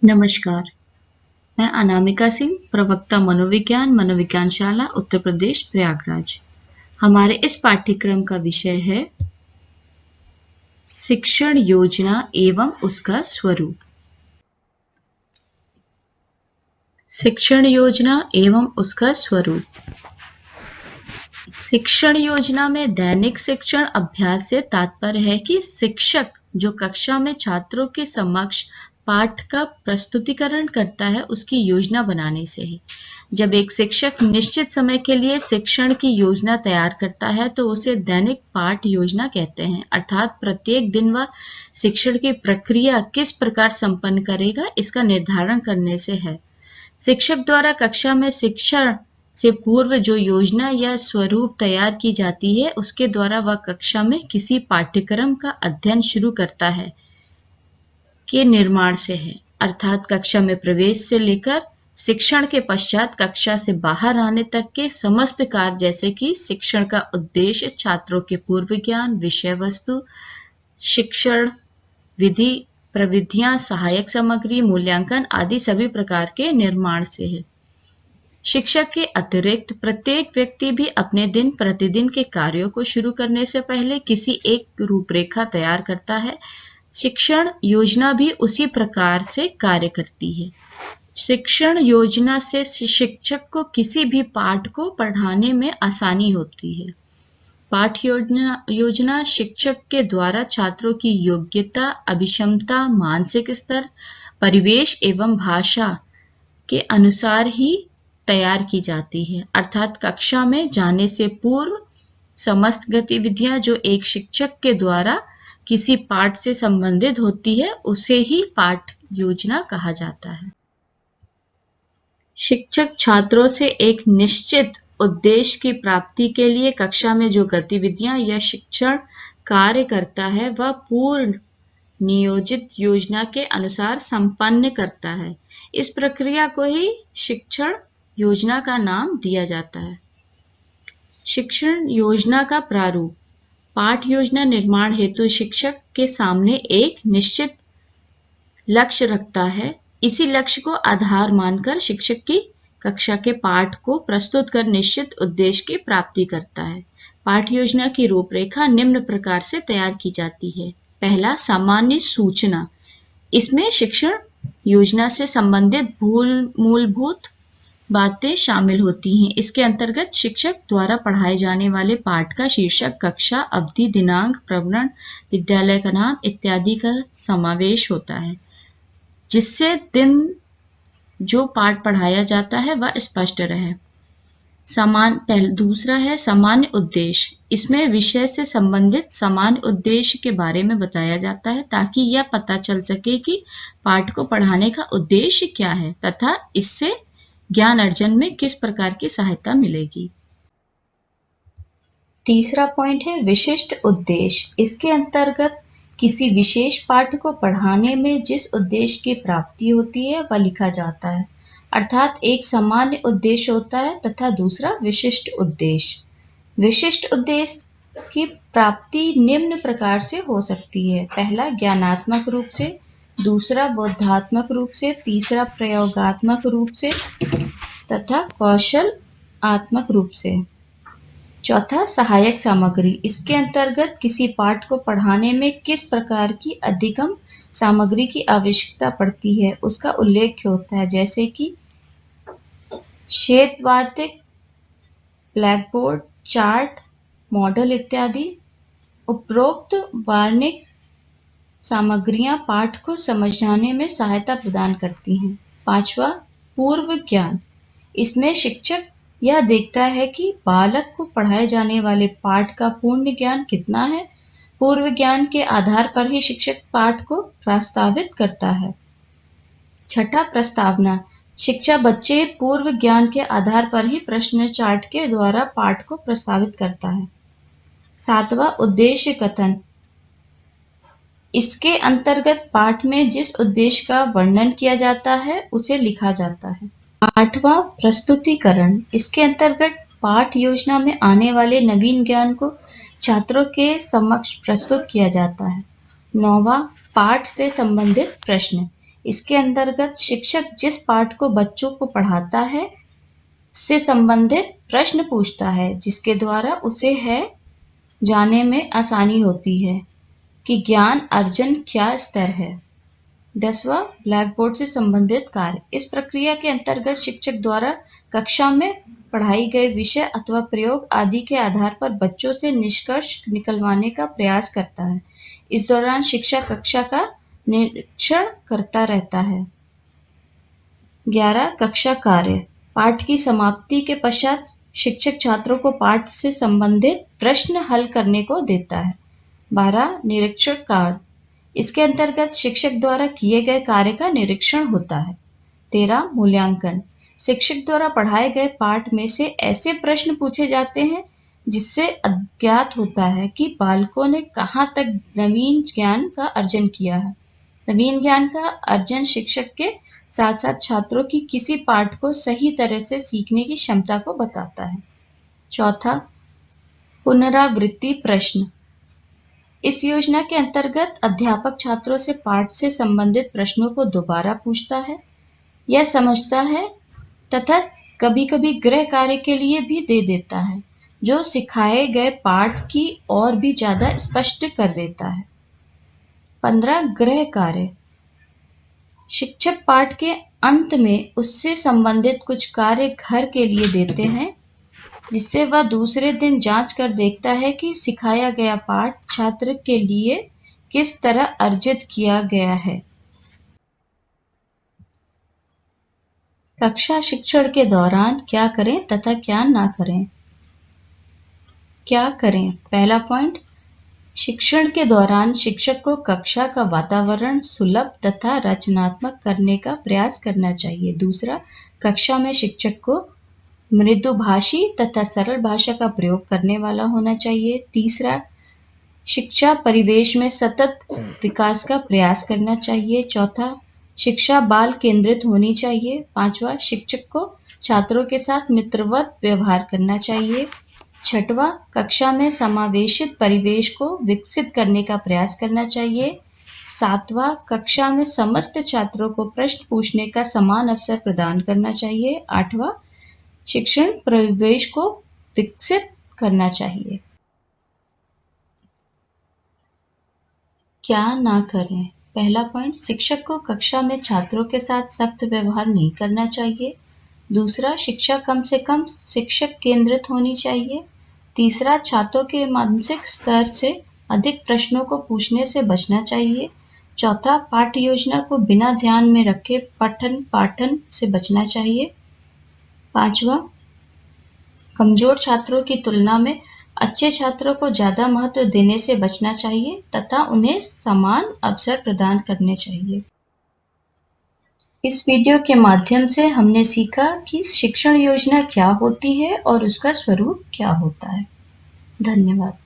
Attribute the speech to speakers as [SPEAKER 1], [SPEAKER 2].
[SPEAKER 1] नमस्कार, मैं अनामिका सिंह, प्रवक्ता मनोविज्ञान, मनोविज्ञान शाला, उत्तर प्रदेश, प्रयागराज। हमारे इस पाठ्यक्रम का विषय है शिक्षण योजना एवं उसका स्वरूप। शिक्षण योजना एवं उसका स्वरूप। शिक्षण योजना में दैनिक शिक्षण अभ्यास से तात्पर्य है कि शिक्षक जो कक्षा में छात्रों के समक्ष पाठ का प्रस्तुतिकरण करता है उसकी योजना बनाने से है। जब एक शिक्षक निश्चित समय के लिए शिक्षण की योजना तैयार करता है तो उसे दैनिक पाठ योजना कहते हैं, अर्थात प्रत्येक दिन वह शिक्षण की प्रक्रिया किस प्रकार संपन्न करेगा इसका निर्धारण करने से है। शिक्षक द्वारा कक्षा में शिक्षण से पूर्व जो योजना या स्वरूप तैयार की जाती है उसके द्वारा वह कक्षा में किसी पाठ्यक्रम का अध्ययन शुरू करता है के निर्माण से है, अर्थात कक्षा में प्रवेश से लेकर शिक्षण के पश्चात कक्षा से बाहर आने तक के समस्त कार्य जैसे कि शिक्षण का उद्देश्य, छात्रों के पूर्व ज्ञान, विषय वस्तु, शिक्षण विधि, प्रविधियां, सहायक सामग्री, मूल्यांकन आदि सभी प्रकार के निर्माण से है। शिक्षक के अतिरिक्त प्रत्येक व्यक्ति भी अपने दिन प्रतिदिन के कार्यों को शुरू करने से पहले किसी एक रूपरेखा तैयार करता है। शिक्षण योजना भी उसी प्रकार से कार्य करती है। शिक्षण योजना से शिक्षक को किसी भी पाठ को पढ़ाने में आसानी होती है। पाठ योजना शिक्षक के द्वारा छात्रों की योग्यता, अभिक्षमता, मानसिक स्तर, परिवेश एवं भाषा के अनुसार ही तैयार की जाती है, अर्थात कक्षा में जाने से पूर्व समस्त गतिविधियां जो एक शिक्षक के द्वारा किसी पाठ से संबंधित होती है उसे ही पाठ योजना कहा जाता है। शिक्षक छात्रों से एक निश्चित उद्देश्य की प्राप्ति के लिए कक्षा में जो गतिविधियां या शिक्षण कार्य करता है वह पूर्ण नियोजित योजना के अनुसार संपन्न करता है। इस प्रक्रिया को ही शिक्षण योजना का नाम दिया जाता है। शिक्षण योजना का प्रारूप। पाठ योजना निर्माण हेतु शिक्षक के सामने एक निश्चित लक्ष्य रखता है। इसी लक्ष्य को आधार मानकर शिक्षक की कक्षा के पाठ को प्रस्तुत कर निश्चित उद्देश्य की प्राप्ति करता है। पाठ योजना की रूपरेखा निम्न प्रकार से तैयार की जाती है। पहला, सामान्य सूचना। इसमें शिक्षण योजना से संबंधित मूलभूत बातें शामिल होती हैं। इसके अंतर्गत शिक्षक द्वारा पढ़ाए जाने वाले पाठ का शीर्षक, कक्षा, अवधि, दिनांक, प्रवरण, विद्यालय का नाम इत्यादि का समावेश होता है, जिससे दिन जो पाठ पढ़ाया जाता है वह स्पष्ट रहे। दूसरा है सामान्य उद्देश्य। इसमें विषय से संबंधित सामान्य उद्देश्य के बारे में बताया जाता है ताकि यह पता चल सके कि पाठ को पढ़ाने का उद्देश्य क्या है तथा इससे ज्ञान अर्जन में किस प्रकार की सहायता मिलेगी। तीसरा पॉइंट है विशिष्ट उद्देश्य। इसके अंतर्गत किसी विशेष पाठ को पढ़ाने में जिस उद्देश्य की प्राप्ति होती है वह लिखा जाता है, अर्थात एक सामान्य उद्देश्य होता है तथा दूसरा विशिष्ट उद्देश्य। विशिष्ट उद्देश्य की प्राप्ति निम्न प्रकार से हो सकती है। पहला, ज्ञानात्मक रूप से, दूसरा बोधात्मक रूप से, तीसरा प्रयोगात्मक रूप से तथा कौशलात्मक रूप से। चौथा, सहायक सामग्री। इसके अंतर्गत किसी पाठ को पढ़ाने में किस प्रकार की अधिगम सामग्री की आवश्यकता पड़ती है उसका उल्लेख होता है, जैसे कि श्वेतवार्तिक, ब्लैक बोर्ड, चार्ट, मॉडल इत्यादि। उपरोक्त वार्णिक सामग्रियां पाठ को समझाने में सहायता प्रदान करती हैं। पांचवा, पूर्व ज्ञान। इसमें शिक्षक यह देखता है कि बालक को पढ़ाए जाने वाले पाठ का पूर्ण ज्ञान कितना है। पूर्व ज्ञान के आधार पर ही शिक्षक पाठ को प्रस्तावित करता है। छठा, प्रस्तावना। शिक्षा बच्चे पूर्व ज्ञान के आधार पर ही प्रश्न चार्ट के द्वारा पाठ को प्रस्तावित करता है। सातवां, उद्देश्य कथन। इसके अंतर्गत पाठ में जिस उद्देश्य का वर्णन किया जाता है उसे लिखा जाता है। आठवां, प्रस्तुतिकरण। इसके अंतर्गत पाठ योजना में आने वाले नवीन ज्ञान को छात्रों के समक्ष प्रस्तुत किया जाता है। नौवां, पाठ से संबंधित प्रश्न। इसके अंतर्गत शिक्षक जिस पाठ को बच्चों को पढ़ाता है से संबंधित प्रश्न पूछता है, जिसके द्वारा उसे है जाने में आसानी होती है कि ज्ञान अर्जन क्या स्तर है। 10वां, ब्लैक बोर्ड से संबंधित कार्य। इस प्रक्रिया के अंतर्गत शिक्षक द्वारा कक्षा में पढ़ाई गए विषय अथवा प्रयोग आदि के आधार पर बच्चों से निष्कर्ष निकलवाने का प्रयास करता है। इस दौरान शिक्षक कक्षा का निरीक्षण करता रहता है। 11, कक्षा कार्य। पाठ की समाप्ति के पश्चात शिक्षक छात्रों को पाठ से संबंधित प्रश्न हल करने को देता है। 12, निरीक्षण कार्य। इसके अंतर्गत शिक्षक द्वारा किए गए कार्य का निरीक्षण होता है। 13, मूल्यांकन। शिक्षक द्वारा पढ़ाए गए पाठ में से ऐसे प्रश्न पूछे जाते हैं जिससे अज्ञात होता है कि बालकों ने कहाँ तक नवीन ज्ञान का अर्जन किया है। नवीन ज्ञान का अर्जन शिक्षक के साथ साथ छात्रों की किसी पाठ को सही तरह से सीखने की क्षमता को बताता है। चौथा, पुनरावृत्ति प्रश्न। इस योजना के अंतर्गत अध्यापक छात्रों से पाठ से संबंधित प्रश्नों को दोबारा पूछता है या समझता है तथा कभी-कभी गृह कार्य के लिए भी दे देता है, जो सिखाए गए पाठ की और भी ज्यादा स्पष्ट कर देता है। 15, गृह कार्य। शिक्षक पाठ के अंत में उससे संबंधित कुछ कार्य घर के लिए देते हैं, जिससे वह दूसरे दिन जांच कर देखता है कि सिखाया गया पाठ छात्र के लिए किस तरह अर्जित किया गया है। कक्षा शिक्षण के दौरान क्या करें तथा क्या ना करें। क्या करें? पहला पॉइंट, शिक्षण के दौरान शिक्षक को कक्षा का वातावरण सुलभ तथा रचनात्मक करने का प्रयास करना चाहिए। दूसरा, कक्षा में शिक्षक को मृदुभाषी तथा सरल भाषा का प्रयोग करने वाला होना चाहिए। तीसरा, शिक्षा परिवेश में सतत विकास का प्रयास करना चाहिए। चौथा, शिक्षा बाल केंद्रित होनी चाहिए। पांचवा, शिक्षक को छात्रों के साथ मित्रवत व्यवहार करना चाहिए। छठवां, कक्षा में समावेशित परिवेश को विकसित करने का प्रयास करना चाहिए। सातवां, कक्षा में समस्त छात्रों को प्रश्न पूछने का समान अवसर प्रदान करना चाहिए। आठवां, शिक्षण परिवेश को विकसित करना चाहिए। क्या ना करें? पहला पॉइंट, शिक्षक को कक्षा में छात्रों के साथ सख्त व्यवहार नहीं करना चाहिए। दूसरा, शिक्षा कम से कम शिक्षक केंद्रित होनी चाहिए। तीसरा, छात्रों के मानसिक स्तर से अधिक प्रश्नों को पूछने से बचना चाहिए। चौथा, पाठ्य योजना को बिना ध्यान में रखे पठन पाठन से बचना चाहिए। पांचवा, कमजोर छात्रों की तुलना में अच्छे छात्रों को ज्यादा महत्व देने से बचना चाहिए तथा उन्हें समान अवसर प्रदान करने चाहिए। इस वीडियो के माध्यम से हमने सीखा कि शिक्षण योजना क्या होती है और उसका स्वरूप क्या होता है। धन्यवाद।